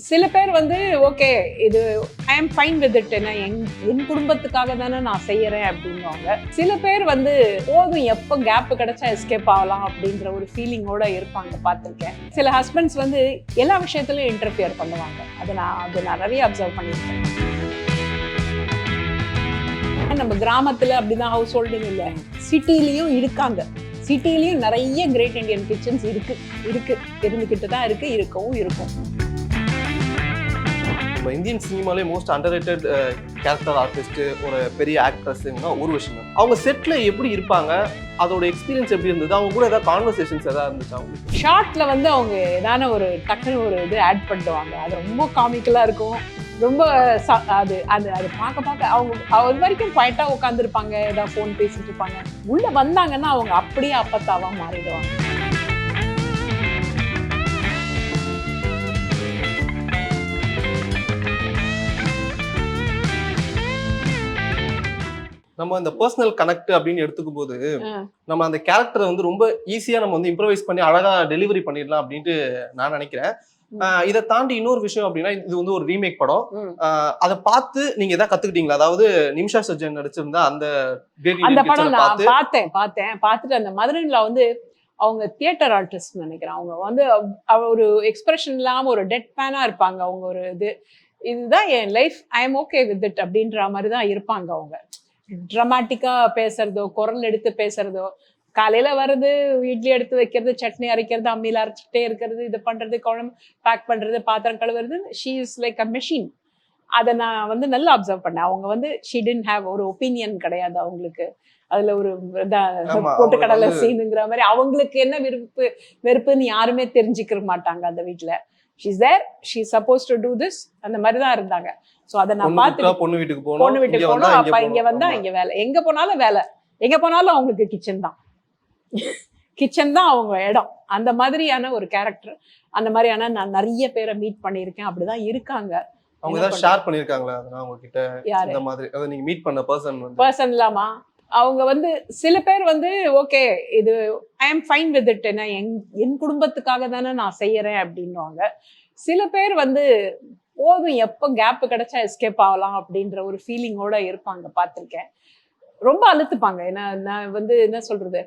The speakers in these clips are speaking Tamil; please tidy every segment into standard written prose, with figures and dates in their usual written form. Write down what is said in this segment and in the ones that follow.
சில பேர் வந்து ஓகே இது I am fine with it, என்ன என் குடும்பத்துக்காக தானே நான் செய்யறேன் அப்படின்வாங்க. சில பேர் வந்து போதும் எப்போ கேப் கிடைச்சா எஸ்கேப் ஆகலாம் அப்படின்ற ஒரு ஃபீலிங்கோட இருப்பாங்க, பார்த்துருக்கேன். சில ஹஸ்பண்ட்ஸ் வந்து எல்லா விஷயத்துலையும் இன்டர்ஃபியர் பண்ணுவாங்க. அதை நான் நிறைய அப்சர்வ் பண்ணியிருக்கேன். நம்ம கிராமத்துல அப்படிதான் ஹவுஸ் ஹோல்டிங் இல்லை, சிட்டிலையும் இருக்காங்க. சிட்டிலையும் நிறைய கிரேட் இண்டியன் கிச்சன்ஸ் இருந்துகிட்டு தான் இருக்கவும் இருக்கும். இந்தியன் சினிமாலே மோஸ்ட் அண்டர்ரேட்டட் கேரக்டர் ஆர்டிஸ்ட், ஒரு பெரிய ஆக்ட்ரஸ்னா ஊர்வஷி. அவங்க செட்ல எப்படி இருப்பாங்க, அதோட எக்ஸ்பீரியன்ஸ் எப்படி இருந்தது, அவங்க கூட ஏதாவது கான்வர்சேஷன்ஸ் ஏதாவது இருந்துச்சு அவங்களுக்கு? ஷார்ட்ல வந்து அவங்க ஏதான ஒரு டக்குன்னு ஒரு இது ஆட் பண்ணுவாங்க, அது ரொம்ப காமிக்கலா இருக்கும். ரொம்ப அது அது அது பார்க்க அவங்க வரைக்கும் குவைட்டா உட்காந்துருப்பாங்க, ஏதாவது ஃபோன் பேசிட்டு இருப்பாங்க. உள்ள வந்தாங்கன்னா அவங்க அப்படியே அப்பத்தாவா மாறிடுவாங்க. நம்ம அந்த பர்சனல் கனெக்ட் அப்படின்னு எடுத்துக்கும் போது நம்ம அந்த கேரக்டரை வந்து ரொம்ப ஈஸியா நம்ம வந்து இம்ப்ரவைஸ் பண்ணி அழகா டெலிவரி பண்ணிடலாம் அப்படின்ட்டு நான் நினைக்கிறேன். இதை தாண்டி இன்னொரு விஷயம் அப்படின்னா, இது வந்து ஒரு ரீமேக் படம். அதை பார்த்து நீங்க எதாவது கத்துக்கிட்டீங்களா? அதாவது நிமிஷா சஜ்ஜன் நடிச்சிருந்தா அந்த படம் நான் பார்த்துட்டு அந்த மதுரையில வந்து அவங்க தியேட்டர் ஆர்டிஸ்ட் நினைக்கிறேன். அவங்க வந்து ஒரு எக்ஸ்பிரஷன் இல்லாம ஒரு டெட் பேனா இருப்பாங்க. அவங்க ஒரு இதுதான் என் life, I am okay with it அப்படின்ற மாதிரி தான் இருப்பாங்க. அவங்க ட்ராமாட்டிக்கா பேசுறதோ, குரல் எடுத்து பேசுறதோ, காலையில வர்றது, இட்லி எடுத்து வைக்கிறது, சட்னி அரைக்கிறது, அம்மியில அரைச்சிட்டே இருக்கிறது, இது பண்றது, குழம்பு பேக் பண்றது, பாத்திரம் கழுவுறது, she is like a machine. அதை நான் வந்து நல்லா அப்சர்வ் பண்ணேன். அவங்க வந்து ஷீ டிடன்ட் ஹேவ் ஒரு ஒப்பீனியன் கிடையாது அவங்களுக்கு. அதுல ஒரு போட்டுக்கடலை சீனுங்கிற மாதிரி அவங்களுக்கு என்ன வெறுப்புன்னு யாருமே தெரிஞ்சுக்க மாட்டாங்க அந்த வீட்டுல. She's there, she's supposed to do this, அந்த மாதிரி தான் இருந்தாங்க. சோ அதை நான் பார்த்து பொண்ணு வீட்டுக்கு போனோம், அப்பா இங்க வந்தா இங்க வேலை, எங்க போனாலும் வேலை, எங்க போனாலும் அவங்களுக்கு கிச்சன் தான் அவங்க இடம். அந்த மாதிரியான ஒரு கேரக்டர். அந்த மாதிரியான நான் நிறைய பேரை மீட் பண்ணியிருக்கேன். அப்படிதான் இருக்காங்க. அவங்க ஏதாவது ஷேர் பண்ணிருக்காங்களா அதனால உங்ககிட்ட இந்த மாதிரி அத நீங்க மீட் பண்ண பர்சன் இல்லாமா? அவங்க வந்து சில பேர் வந்து ஓகே இது I am fine with it, என்ன என் குடும்பத்துக்காக தானே நான் செய்யறேன் அப்படின்வாங்க. சில பேர் வந்து போதும் எப்போ கேப் கிடைச்சா எஸ்கேப் ஆகலாம் அப்படின்ற ஒரு ஃபீலிங்கோட இருப்பாங்க, பார்த்துருக்கேன். ரொம்ப அழுத்துப்பாங்க. நான் வந்து என்ன சொல்றது,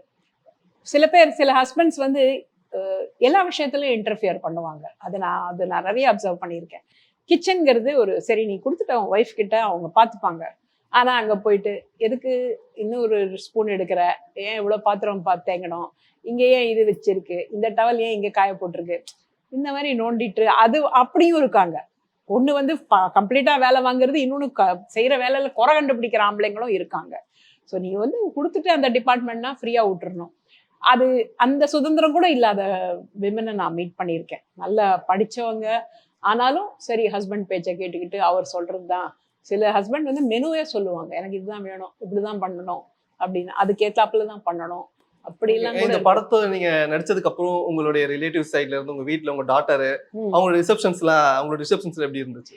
சில ஹஸ்பண்ட்ஸ் வந்து எல்லா விஷயத்துலையும் இன்டர்ஃபியர் பண்ணுவாங்க. அதை நான் நிறைய அப்சர்வ் பண்ணியிருக்கேன். கிச்சனுங்கிறது ஒரு சரி நீ கொடுத்துட்ட உன் ஒய்ஃப் கிட்ட, அவங்க பார்த்துப்பாங்க. ஆனா அங்க போயிட்டு எதுக்கு இன்னும் ஒரு ஸ்பூன் எடுக்கிற, ஏன் இவ்வளவு பாத்திரம் தேங்கணும், இங்க ஏன் இது வச்சிருக்கு, இந்த டவல் ஏன் இங்க காய போட்டிருக்கு, இந்த மாதிரி நோண்டிட்டு அது அப்படியும் இருக்காங்க. ஒண்ணு வந்து கம்ப்ளீட்டா வேலை வாங்குறது, இன்னொன்னு செய்யற வேலையில குறை கண்டுபிடிக்கிற ஆம்பளைங்களும் இருக்காங்க. ஸோ நீ வந்து கொடுத்துட்டு அந்த டிபார்ட்மெண்ட்னா ஃப்ரீயா விட்டுறணும். அது அந்த சுதந்திரம் கூட இல்லாத விமனை நான் மீட் பண்ணியிருக்கேன். நல்லா படிச்சவங்க ஆனாலும் சரி ஹஸ்பண்ட் பேச்சை கேட்டுக்கிட்டு அவர் சொல்றதுதான். சில ஹஸ்பண்ட் வந்து மெனுவே சொல்லுவாங்க, எனக்கு இதுதான் வேணும், இப்படிதான் பண்ணணும் அப்படின்னு, அதுக்கேத்தாப்புல தான் பண்ணணும். அப்படி எல்லாம் இந்த படத்தை நீங்க நடிச்சதுக்கு அப்புறம் உங்களுடைய ரிலேட்டிவ் சைட்ல இருந்து உங்க வீட்டுல உங்க டாட்டர் அவங்களோட ரிசப்ஷன்ஸ்ல எப்படி இருந்துச்சு?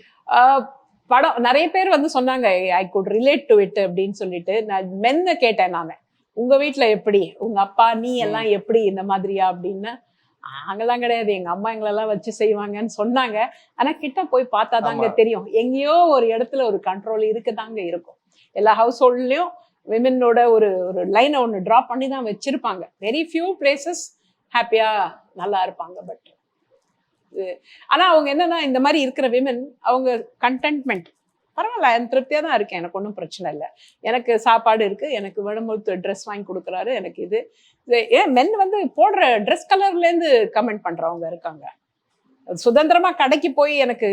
படம் நிறைய பேர் வந்து சொன்னாங்க I could relate to it அப்படின்னு சொல்லிட்டு. நான் மென்ன கேட்டேன், நானு உங்க வீட்டுல எப்படி, உங்க அப்பா நீ எல்லாம் எப்படி இந்த மாதிரியா அப்படின்னு. நாங்கெல்லாம் கிடையாது, எங்க அம்மா எங்களெல்லாம் வச்சு செய்வாங்கன்னு சொன்னாங்க. ஆனா கிட்ட போய் பார்த்தாதாங்க தெரியும், எங்கேயோ ஒரு இடத்துல ஒரு கண்ட்ரோல் இருக்குதாங்க இருக்கும். எல்லா ஹவுஸ் ஹோல்ட்லயும் விமனோட ஒரு லைனை ஒன்று ட்ரா பண்ணி தான் வச்சிருப்பாங்க. வெரி ஃபியூ பிளேசஸ் ஹாப்பியா நல்லா இருப்பாங்க. பட் ஆனா அவங்க என்னன்னா, இந்த மாதிரி இருக்கிற விமன் அவங்க கண்டென்ட்மெண்ட் பரவாயில்ல, திருப்தியா தான் இருக்கேன், எனக்கு ஒன்றும் பிரச்சனை இல்லை, எனக்கு சாப்பாடு இருக்கு, எனக்கு வேணும்போது ட்ரெஸ் வாங்கி கொடுக்குறாரு, எனக்கு இது ஏன் மென் வந்து போடுற ட்ரெஸ் கலர்ல இருந்து கமெண்ட் பண்றவங்க இருக்காங்க. சுதந்திரமா கடைக்கு போய் எனக்கு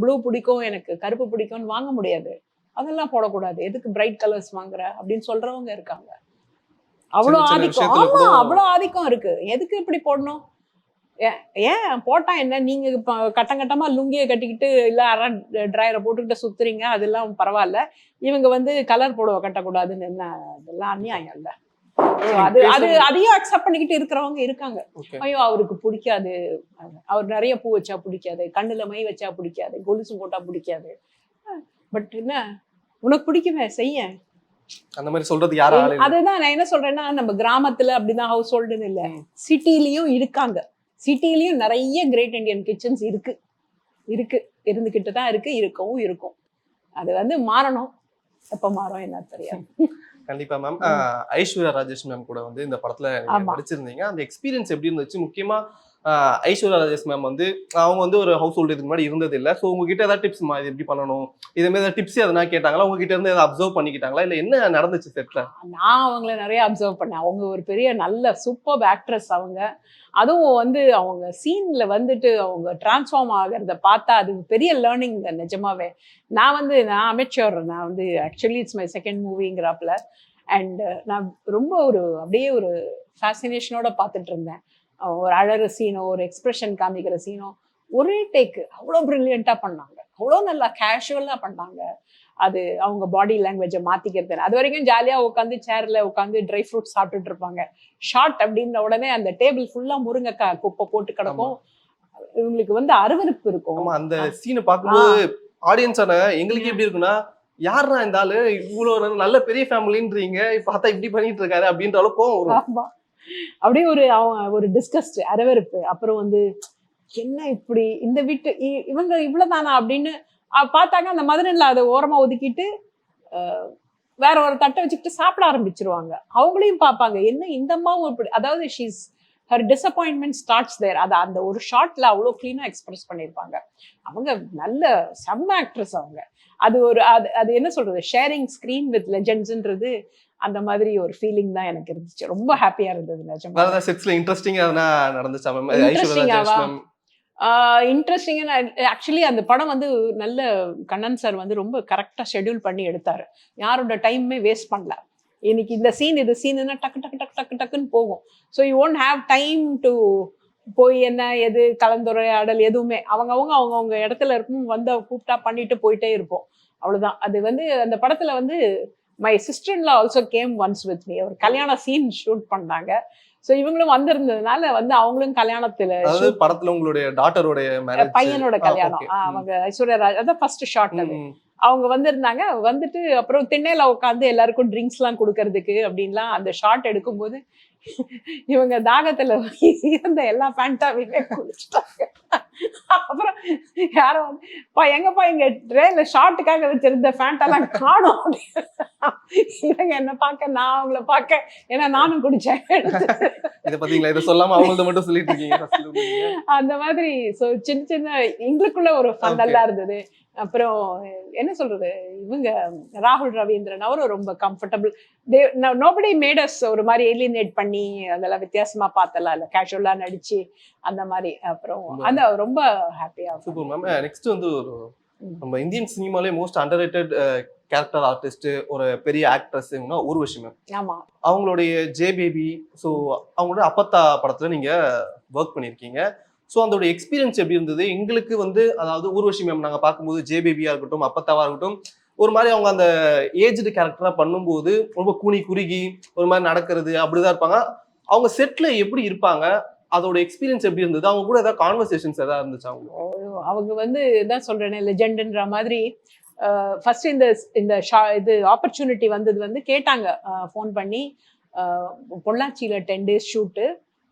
ப்ளூ பிடிக்கும், எனக்கு கருப்பு பிடிக்கும்னு வாங்க முடியாது, அதெல்லாம் போடக்கூடாது, எதுக்கு பிரைட் கலர்ஸ் வாங்குற அப்படின்னு சொல்றவங்க இருக்காங்க. அவ்வளோ ஆதிக்கம், ஆமா அவ்வளோ ஆதிக்கம் இருக்கு, எதுக்கு இப்படி போடணும், ஏன் போட்டா என்ன, நீங்க கட்டமா லுங்கியை கட்டிக்கிட்டு இல்ல அரை ட்ரையரை போட்டுக்கிட்டு சுத்துறீங்க, அதெல்லாம் பரவாயில்ல, இவங்க வந்து கலர் போடுவ கட்டக்கூடாதுன்னு என்ன, அதெல்லாம் அநியாயம் இல்ல. அதையும் அக்செப்ட் பண்ணிக்கிட்டு இருக்கிறவங்க இருக்காங்க. ஐயோ அவருக்கு பிடிக்காது, அவர் நிறைய பூ வச்சா பிடிக்காது, கண்ணுல மை வச்சா பிடிக்காது, கொலுசு போட்டா பிடிக்காது, பட் என்ன உனக்கு பிடிக்குமே செய்ய, அந்த மாதிரி சொல்றது யாரா? அதுதான் நான் என்ன சொல்றேன்னா, நம்ம கிராமத்துல அப்படிதான் ஹவுஸ் ஹோல்டுன்னு இல்ல, சிட்டிலயும் இருக்காங்க. சிட்டிலயும் நிறைய கிரேட் இண்டியன் கிச்சன்ஸ் இருக்கு, இருந்துகிட்டு தான் இருக்கு, இருக்கவும் இருக்கும். அது வந்து மாறணும். எப்ப மாறும் என்ன தெரியாது. கண்டிப்பா மேம். ஐஸ்வர்யா ராஜேஷ் மேம் கூட வந்து இந்த படத்துல நீங்க ஆமா. நடிச்சிருந்தீங்க. அந்த எக்ஸ்பீரியன்ஸ் எப்படி இருந்துச்சு? முக்கியமா ஐஸ்வர்யா ராஜேஷ் மேம் வந்து அவங்க வந்து ஒரு ஹவுஸ் ஹோல்ட் இதுக்கு முன்னாடி இருந்தது இல்ல. ஸோ உங்ககிட்ட ஏதாவது டிப்ஸ்மா இது எப்படி பண்ணணும்? இதே மாதிரி ஏதாவது டிப்ஸ் எதனா கேட்டாங்களா? உங்ககிட்ட இருந்து ஏதாவது அப்சர்வ் பண்ணிக்கிட்டாங்களா? இல்ல என்ன நடந்துச்சு செட்ல? நான் அவங்கள நிறைய அப்சர்வ் பண்ணேன். அவங்க ஒரு பெரிய நல்ல சூப்பர்ப் ஆக்ட்ரஸ் அவங்க. அதுவும் வந்து அவங்க சீன்ல வந்துட்டு அவங்க டிரான்ஸ்ஃபார்ம் ஆகுறத பார்த்தா அது பெரிய லேர்னிங் நிஜமாவே. நான் அமெச்சூர். நான் வந்து ஆக்சுவலி இட்ஸ் மை செகண்ட் மூவிங்கிறாப்ல. அண்ட் நான் ரொம்ப அப்படியே ஒரு ஃபேசினேஷனோட பார்த்துட்டு இருந்தேன். ஒரு அழற சீனோ, ஒரு எக்ஸ்பிரஷன் காமிக்கிற சீனோ, ஒரே டேக்கு அவ்வளோ பிரில்லியண்டா பண்ணாங்க. அவ்வளோ நல்லா கேஷுவலா பண்ணாங்க. அது அவங்க பாடி லாங்குவேஜை மாத்திக்கிறது. அது வரைக்கும் ஜாலியா உட்காந்து சேர்ல உட்காந்து ட்ரை ஃப்ரூட் சாப்பிட்டுட்டு இருப்பாங்க. ஷார்ட் அப்படின்ற உடனே அந்த டேபிள் ஃபுல்லா முருங்கைக்காய் குப்பை போட்டு கிடக்கும். இவங்களுக்கு வந்து அருவருப்பு இருக்கும். ஆமா, அந்த சீனை பார்க்கும்போது ஆடியன்ஸான எங்களுக்கு எப்படி இருக்குன்னா, யாரா இந்த ஆளு இவ்வளவு நல்ல பெரிய ஃபேமிலின்றீங்க, பார்த்தா இப்படி பண்ணிட்டு இருக்காரு அப்படின்ற அளவுக்கு கோவம் வரும். ஆமா. அப்படியே ஒரு டிஸ்கஸ்ட், அருவருப்பு. அப்புறம் வந்து என்ன இப்படி இந்த வீட்டு இவங்க இவ்வளவுதானா அப்படின்னு பார்த்தாங்க. அந்த மதுரையில் அதை ஓரமா ஒதுக்கிட்டு வேற ஒரு தட்டை வச்சுக்கிட்டு சாப்பிட ஆரம்பிச்சிருவாங்க. அவங்களையும் பார்ப்பாங்க, என்ன இந்த அம்மாவும் இப்படி. அதாவது she's her disappointment starts there. அதை அந்த ஒரு ஷார்ட்ல அவ்வளோ கிளீனா எக்ஸ்பிரஸ் பண்ணியிருப்பாங்க. அவங்க நல்ல செம்ம ஆக்ட்ரஸ் அவங்க. அது என்ன சொல்றது, ஷேரிங் ஸ்கிரீன் வித் லெஜெண்ட்ஸ்ன்றது அந்த மாதிரி ஒரு ஃபீலிங் தான் எனக்கு இருந்துச்சு. ரொம்ப ஹாப்பியா இருந்தது நிஜமா. வேற ஏதாவது செட்ஸ்ல இன்ட்ரெஸ்டிங்கா எதனா நடந்துச்சா மேம்? ஐஸ்வர்யா ராஜேஷ் மேம் இன்ட்ரெஸ்டிங்கா ஆக்சுவலி அந்த படம் வந்து நல்ல கண்ணன் சார் வந்து ரொம்ப கரெக்டா ஷெட்யூல் பண்ணி எடுத்தாரு. யாரோட டைமே வேஸ்ட் பண்ணல. இன்னைக்கு இந்த சீன் இது சீனுன்னா டக்கு டக்கு டக்கு டக்கு டக்குன்னு போகும். So you won't have time to போய் என்ன எது கலந்துரையாடல் எதுவுமே அவங்கவுங்க இடத்துல இருக்கும். வந்து கூப்பிட்டா பண்ணிட்டு போயிட்டே இருப்போம். அவ்வளவுதான். அது வந்து அந்த படத்துல வந்து மை சிஸ்டர்ல also came once with me. ஒரு கல்யாண சீன் ஷூட் பண்ணாங்க. ஸோ இவங்களும் வந்திருந்ததுனால வந்து அவங்களும் கல்யாணத்துல படத்துல உங்களுடைய டாட்டரோட பையனோட கல்யாணம். அவங்க ஐஸ்வர்யா ராஜ் அதான் ஃபர்ஸ்ட் ஷாட். அது அவங்க வந்திருந்தாங்க. வந்துட்டு அப்புறம் திண்ணையில உட்காந்து எல்லாருக்கும் ட்ரிங்க்ஸ் எல்லாம் கொடுக்கறதுக்கு அப்படின்லாம் அந்த ஷாட் எடுக்கும்போது இவங்க தாகத்துல இருந்த எல்லா பேண்டாவையுமே குடிச்சிட்டாங்க. அப்புறம் யாரோ எங்கப்பா இங்க ட்ரேல ஷார்ட்டுக்காக வச்சிருந்த பேண்டெல்லாம் காணும். இவங்க என்ன பார்க்க, நான் அவங்கள பார்க்க, ஏன்னா நானும் குடிச்சேன். இத பாத்தீங்களா, இத சொல்லாம அவங்களத மட்டும் சொல்லிட்டு இருக்கீங்க. அந்த மாதிரி சின்ன சின்ன எங்களுக்குள்ள ஒரு ஃபன் எல்லாம் இருந்தது. அப்புறம் என்ன சொல்றது, இவங்க ராகுல் ரவீந்திரன் அவரும் ரொம்ப கம்ஃபர்டபுள். நோபடி மேட் அஸ் ஒரு மாதிரி ஏலியனேட் பண்ணி அதெல்லாம் வித்தியாசமா பார்த்தலாம் இல்ல, கேஷுவலா நடிச்சு அந்த மாதிரி. அப்புறம் அந்த ரொம்ப ஹாப்பியா. Super ma'am. நெக்ஸ்ட் வந்து நம்ம இந்தியன் சினிமாலே மோஸ்ட் அண்டர்ரேட்டட் கேரக்டர் ஆர்டிஸ்ட், ஒரு பெரிய ஆக்ட்ரஸ் ஊர்வஷி மேம். ஆமா. அவங்களுடைய ஜே பேபி, ஸோ அவங்களோட அப்பத்தா படத்துல நீங்க ஒர்க் பண்ணிருக்கீங்க. ஸோ அதோட எக்ஸ்பீரியன்ஸ் எப்படி இருந்தது? எங்களுக்கு வந்து அதாவது ஊர்வஷி மேம் நாங்கள் பார்க்கும்போது ஜே பேபியா இருக்கட்டும், அப்பத்தாவா இருக்கட்டும், ஒரு மாதிரி அவங்க அந்த ஏஜ்டு கேரக்டரா பண்ணும்போது ரொம்ப கூனி குறுகி ஒரு மாதிரி நடக்கிறது அப்படிதான் இருப்பாங்க. அவங்க செட்ல எப்படி இருப்பாங்க? அதோட எக்ஸ்பீரியன்ஸ் எப்படி இருந்தது? அவங்க கூட ஏதாவது கான்வர்சேஷன்ஸ் ஏதாவது இருந்துச்சு? அவங்க வந்து தான் சொல்றேன் லெஜெண்ட்ன்ற மாதிரி. ஃபர்ஸ்ட் இது ஆப்பர்ச்சுனிட்டி வந்தது வந்து கேட்டாங்க ஃபோன் பண்ணி, பொள்ளாச்சியில 10 days ஷூட்டு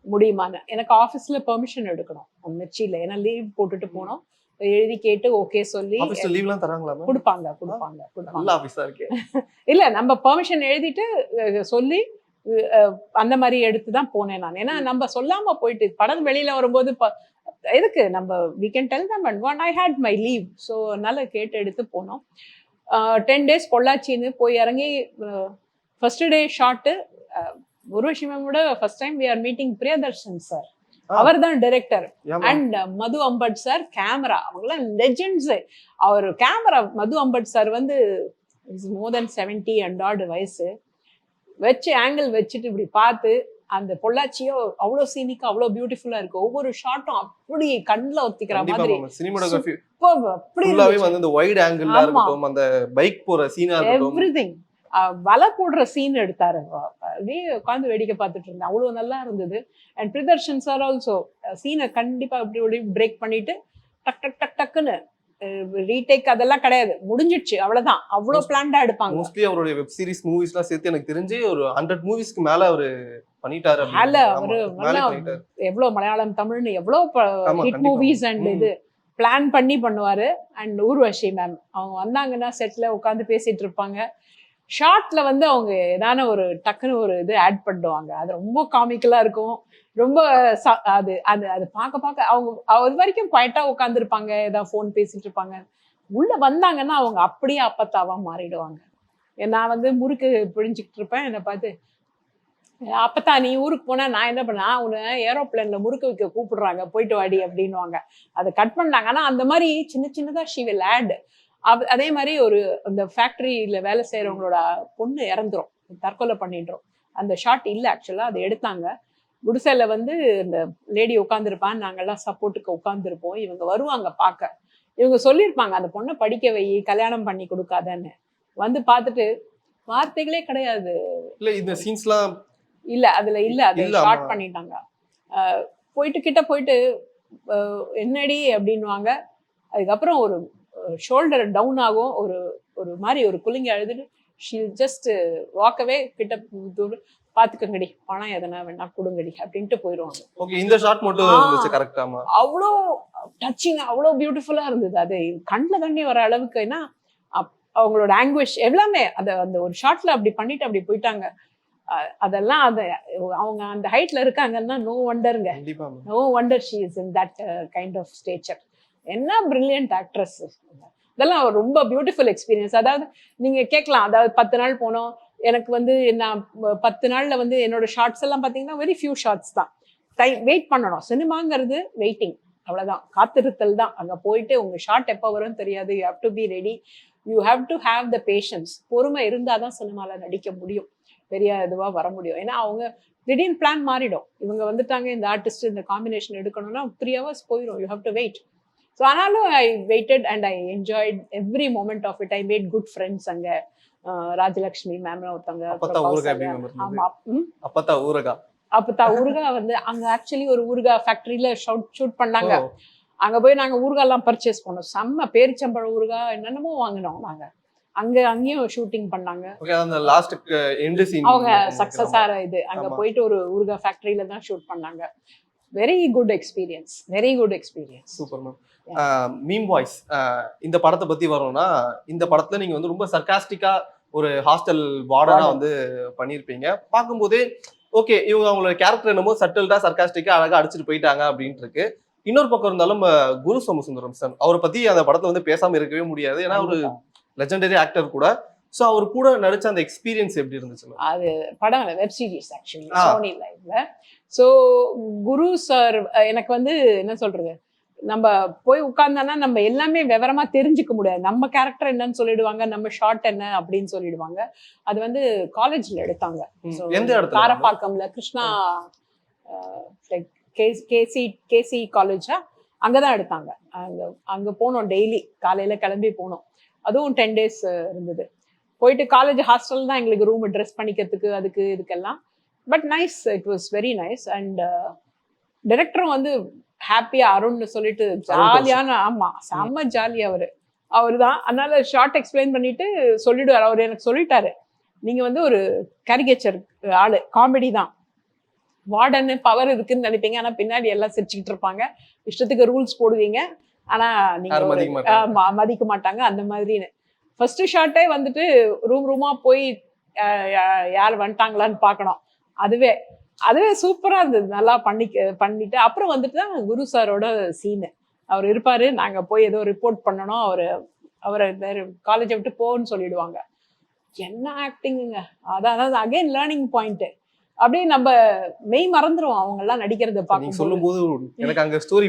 முடியுமான்னு. எனக்கு ஆஃபீஸ்ல பெர்மிஷன் எடுக்கணும் மிர்ச்சியில, ஏன்னா லீவ் போட்டுட்டு போனோம். எழுதி கேட்டு ஓகே சொல்லி லீவ்லாம் தராங்களா? கொடுப்பாங்க. நல்ல ஆபீஸா இருக்கு. இல்ல நம்ம பெர்மிஷன் எழுதிட்டு சொல்லி அந்த மாதிரி எடுத்து தான் போனேன் நான். ஏன்னா நம்ம சொல்லாம போயிட்டு படம் வெளியில வரும்போது எதுக்கு நம்ம we can tell them and I had my leave. So அதனால கேட்டு எடுத்து போனோம். 10 days பொள்ளாச்சின்னு போய் இறங்கி ஃபர்ஸ்ட் டே ஷாட்டு ஊர்வஷி மேமோட first time we are meeting Priyadarshan sir. அவர் தான் director. And Madhu Ambat sir camera. அவங்களாம் லெஜெண்ட்ஸ். அவர் கேமரா மது அம்பட் சார் வந்து மோர் தென் 70 and odd வயசு. வச்சு ஆங்கிள் வச்சுட்டு இப்படி பார்த்து அந்த பொள்ளாச்சியோ அவ்வளோ சீனிக்கா அவ்வளோ பியூட்டிஃபுல்லா இருக்கு. ஒவ்வொரு ஷாட்டும் அப்படி கண்ணுல ஒத்திக்கிற மாதிரி சினிமாட்டோகிராஃபி ஃபுல்லாவே வந்து அந்த வைட் ஆங்கிள்ல இருக்கட்டும், அந்த பைக் போற சீனா இருக்கட்டும், எவ்ரிதிங். வலை போடுற சீன் எடுத்தாரு. அப்படியே உட்காந்து வேடிக்கை பார்த்துட்டு இருந்தேன். அவ்வளோ நல்லா இருந்தது. அண்ட் பிரியதர்ஷன் சார் ஆல்சோ சீனை கண்டிப்பா இப்படி பிரேக் பண்ணிட்டு டக் டக் டக் டக்குன்னு ரீடேக் அதெல்லாம் கிடையாது, முடிஞ்சிடுச்சு அவ்வளவுதான். அவ்வளவு பிளான்டா எடுப்பாங்க. மோஸ்ட்லி அவருடைய வெப் சீரிஸ் மூவிஸ்லாம் சேர்த்து எனக்கு தெரிஞ்சு ஒரு 100 மூவிஸ்க்கு மேல அவரு பண்ணிட்டாரு. அவரு எவ்வளவு மலையாளம் தமிழ்னு எவ்வளவு ஹிட் மூவிஸ் அண்ட் இது பிளான் பண்ணி பண்ணுவாரு. அண்ட் ஊர்வஷி மேம் அவங்க வந்தாங்கன்னா செட்ல உட்காந்து பேசிட்டு இருப்பாங்க. ஷார்ட்ல வந்து அவங்க ஏதான ஒரு டக்குன்னு ஒரு இது ஆட் பண்ணுவாங்க. அது ரொம்ப காமிக்கலா இருக்கும். ரொம்ப அது அது அது பார்க்க பார்க்க அவங்க அது வரைக்கும் குவைட்டா உட்காந்துருப்பாங்க, ஏதாவது ஃபோன் பேசிட்டு இருப்பாங்க. உள்ள வந்தாங்கன்னா அவங்க அப்படியே அப்பத்தாவா மாறிடுவாங்க. நான் வந்து முறுக்கு பிழிஞ்சுக்கிட்டு இருப்பேன். என்னை பார்த்து, அப்பத்தா நீ ஊருக்கு போனா நான் என்ன பண்ணேன், உன்னை ஏரோப்ளேன்ல முறுக்கு வைக்க கூப்பிடுறாங்க, போயிட்டு வாடி அப்படின்னுவாங்க. அதை கட் பண்ணாங்க. ஆனா அந்த மாதிரி சின்ன சின்னதா ஷி வில் ஆட். அதே மாதிரி ஒரு அந்த ஃபேக்டரியில வேலை செய்யறவங்களோட பொண்ணு இறந்துரும், தற்கொலை பண்ணிடுறோம். அந்த ஷாட் இல்லை ஆக்சுவலா, அதை எடுத்தாங்க. குடிசையில வந்து இந்த லேடி உட்காந்துருப்பான், நாங்கெல்லாம் சப்போர்ட்டுக்கு உட்காந்துருப்போம். இவங்க வருவாங்க பார்க்க. இவங்க சொல்லியிருப்பாங்க அந்த பொண்ணை படிக்க வை, கல்யாணம் பண்ணி கொடுக்காதன்னு. வந்து பார்த்துட்டு வார்த்தைகளே கிடையாது. இல்ல இந்த சீன்ஸ்லாம் இல்ல அதுல இல்ல, அதை ஷார்ட் பண்ணிட்டாங்க. போயிட்டு கிட்ட போயிட்டு என்னடி அப்படின்வாங்க. அதுக்கப்புறம் ஒரு ஷோல்டர் டவுன் ஆகும், ஒரு ஒரு மாதிரி ஒரு குலுங்கி அழுதுட்டு ஷீல் ஜஸ்ட் வாக்கவே கிட்ட பாத்துக்கங்கடி, பணம் எதனா வேணா கொடுங்கடி அப்படின்ட்டு போயிடுவாங்க. ஓகே, இந்த ஷாட் மட்டும் இருந்துச்சு கரெக்டாமா? அவ்வளோ டச்சிங், அவ்வளோ பியூட்டிஃபுல்லா இருந்தது. அது கண்ணில் தண்ணி வர அளவுக்கு. ஏன்னா அவங்களோட ஆங்குவேஷ் எல்லாமே அந்த அந்த ஒரு ஷாட்ல அப்படி பண்ணிட்டு அப்படி போயிட்டாங்க. அதெல்லாம் அவங்க அந்த ஹைட்ல இருக்காங்கன்னா நோ வண்டருங்க, no wonder she is in that kind of stature. என்ன பிரில்லியன்ட் ஆக்ட்ரஸ். இதெல்லாம் ரொம்ப பியூட்டிஃபுல் எக்ஸ்பீரியன்ஸ். அதாவது நீங்க கேட்கலாம், அதாவது 10 நாள் போனோம், எனக்கு வந்து நான் 10 நாள்ல வந்து என்னோட ஷார்ட்ஸ் எல்லாம் பார்த்தீங்கன்னா வெரி ஃபியூ ஷார்ட்ஸ் தான். வெயிட் பண்ணணும். சினிமாங்கிறது வெயிட்டிங், அவ்வளவுதான், காத்திருத்தல் தான். அங்க போயிட்டு உங்க ஷார்ட் எப்போ வரும்னு தெரியாது. You have to be ready, you have to have the patience. பொறுமை இருந்தாதான் சினிமால நடிக்க முடியும், பெரிய இதுவா வர முடியும். ஏன்னா அவங்க திடீர்னு பிளான் மாறிடும். இவங்க வந்துட்டாங்க, இந்த ஆர்டிஸ்ட் இந்த காம்பினேஷன் எடுக்கணும்னா 3 hours போயிடும். You have to wait. So ஆனாலும் I waited and I enjoyed every moment of it. I made good friends அங்க. ராஜலட்சுமி மேம் ஒருத்தவங்க. ஆமா, அப்பத்தா ஊரகா வந்து அங்க ஆக்சுவலி ஒரு ஊருகா ஃபேக்டரியில ஷூட் பண்ணாங்க. அங்க போய் நாங்க ஊறுகாலாம் பர்ச்சேஸ் பண்ணோம். செம்ம பேரிச்சம்பழ ஊறுகா என்னென்னமோ வாங்கினோம் நாங்க. அங்கேயும் ஷூட்டிங் பண்ணாங்க. அவங்க சக்சஸ் ஆற இது அங்க போயிட்டு ஒரு ஊறுகா ஃபேக்டரியில தான் ஷூட் பண்ணாங்க. Very good experience, very good experience. Super ma'am. Meme voice இந்த படத்தை பத்தி வரோம்னா, இந்த படத்துல நீங்க வந்து ரொம்ப சர்காஸ்டிக்கா ஒரு ஹாஸ்டல் வார்டனா வந்து பண்ணியிருப்பீங்க. பார்க்கும்போதே ஓகே, இவங்க அவங்களோட கேரக்டர் என்னமோ சட்டில்டா சர்காஸ்டிக்கா அழகா அடிச்சுட்டு போயிட்டாங்க அப்படின்ட்டு இருக்கு. இன்னொரு பக்கம் இருந்தாலும் குரு சோமசுந்தரம் சார், அவரை பத்தி அந்த படத்துல வந்து பேசாம இருக்கவே முடியாது. ஏன்னா ஒரு லெஜெண்டரி ஆக்டர் கூட. சோ அவர் கூட நடிச்ச அந்த எக்ஸ்பீரியன்ஸ் எப்படி இருந்துச்சு? அது படம் வெப் சீரிஸ் ஆக்சுவலி, சோனி லைவ்ல. ஸோ குரு சார் எனக்கு வந்து என்ன சொல்றது, நம்ம போய் உட்கார்ந்தோன்னா நம்ம எல்லாமே விவரமா தெரிஞ்சுக்க முடியாது. நம்ம கேரக்டர் என்னன்னு சொல்லிடுவாங்க, நம்ம ஷார்ட் என்ன அப்படின்னு சொல்லிடுவாங்க. அது வந்து காலேஜ்ல எடுத்தாங்க. காரப்பாக்கம்ல கிருஷ்ணா கேசி காலேஜா, அங்கதான் எடுத்தாங்க. அங்க போனோம், டெய்லி காலையில கிளம்பி போனோம். அதுவும் 10 days இருந்தது. போயிட்டு காலேஜ் ஹாஸ்டல் தான் எங்களுக்கு ரூம் ட்ரெஸ் பண்ணிக்கிறதுக்கு அதுக்கு இதுக்கெல்லாம். But nice, it was very nice. And டைரக்டரும் வந்து ஹாப்பியா அருண்னு சொல்லிட்டு ஜாலியான, ஆமா செம்ம ஜாலி அவரு தான். அதனால ஷார்ட் எக்ஸ்பிளைன் பண்ணிட்டு சொல்லிடுவார். அவர் எனக்கு சொல்லிட்டாரு, நீங்க வந்து ஒரு கேரிகேச்சர் ஆளு, காமெடி தான், வார்டன்னு பவர் இருக்குன்னு நினைப்பீங்க, ஆனா பின்னாடி எல்லாம் சிரிச்சுக்கிட்டு இருப்பாங்க, இஷ்டத்துக்கு ரூல்ஸ் போடுவீங்க, ஆனா நீங்க மதிக்க மாட்டாங்க அந்த மாதிரின்னு. ஃபர்ஸ்ட் ஷார்ட்டே வந்துட்டு ரூமா போய் யார் வந்துட்டாங்களான்னு பார்க்கணும். அதுவே சூப்பரா இருந்தது. நல்லா பண்ணிட்டு அப்புறம் வந்துட்டு தான் குரு சாரோட சீனு. அவர் இருப்பாரு, நாங்க போய் ஏதோ ரிப்போர்ட் பண்ணணும், அவரை காலேஜை விட்டு போன்னு சொல்லிடுவாங்க. என்ன ஆக்டிங்குங்க, அதாவது அகைன் லேர்னிங் பாயிண்ட். அப்படியே நம்ம மெய் மறந்துருவோம் அவங்க எல்லாம் நடிக்கிறத பார்க்கும் சொல்லும்போது. எனக்கு அங்க ஸ்டோரி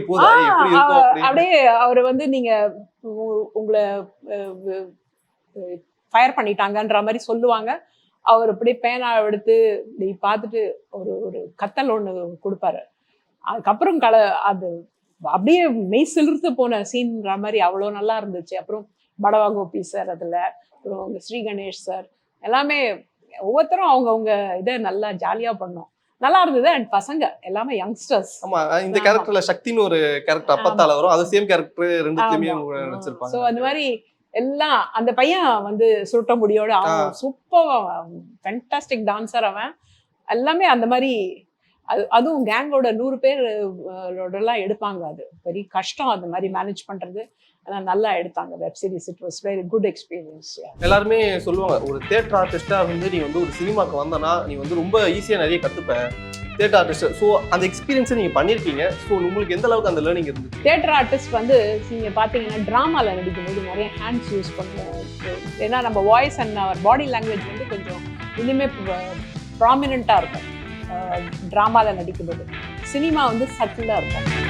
அப்படியே அவர் வந்து நீங்க உங்களை ஃபயர் பண்ணிட்டாங்கன்ற மாதிரி சொல்லுவாங்க. அவர் அப்படியே பேனா எடுத்து இப்படி பார்த்துட்டு ஒரு கத்தல் ஒண்ணு கொடுப்பாரு. அதுக்கப்புறம் அது அப்படியே மெய் சிலிர்த்து போன சீன்ற மாதிரி அவ்வளோ நல்லா இருந்துச்சு. அப்புறம் படவா கோபி சார், அதுல அப்புறம் ஸ்ரீ கணேஷ் சார், எல்லாமே ஒவ்வொருத்தரும் அவங்கவுங்க இதை நல்லா ஜாலியா பண்ணோம், நல்லா இருந்தது. அண்ட் பசங்க எல்லாமே யங்ஸ்டர்ஸ். ஆமா, இந்த கேரக்டர்ல சக்தின்னு ஒரு கேரக்டர் அப்பத்தால வரும், அது சேம் கேரக்டர் ரெண்டுத்துலயுமே நடிச்சிருப்பாங்க. சோ அந்த மாதிரி எல்லாம். அந்த பையன் வந்து சுருட்ட முடியோட அவன் சூப்பர் ஃபேண்டாஸ்டிக் டான்சர். அவன் எல்லாமே அந்த மாதிரி அதுவும் கேங்கோட 100 பேரோடலாம் எடுப்பாங்க. அது பெரிய கஷ்டம் அந்த மாதிரி மேனேஜ் பண்றது. ஆனால் நல்லா எடுத்தாங்க web series. It was very good experience. எல்லாருமே சொல்லுவாங்க ஒரு தியேட்டர் ஆர்டிஸ்டா வந்து நீ வந்து ஒரு சினிமாக்கு வந்தனா நீ வந்து ரொம்ப ஈஸியா நிறைய கத்துப்ப தியேட்டர் ஆர்டிஸ்ட். ஸோ அந்த எக்ஸ்பீரியன்ஸை நீங்க பண்ணிருக்கீங்க. ஸோ உங்களுக்கு எந்த அளவுக்கு அந்த லேர்னிங் இருந்துச்சு? தியேட்டர் ஆர்டிஸ்ட் வந்து நீங்க பாத்தீங்கன்னா டிராமால நடிக்கும்போது நிறைய ஹேண்ட்ஸ் யூஸ் பண்ணுவோம். ஏன்னா நம்ம voice and our body language வந்து கொஞ்சம் இனிமே ப்ராமினெண்ட்டாக இருக்கும் ட்ராமாவில் நடிக்கும்போது. சினிமா வந்து சட்டிலாக இருக்கும்.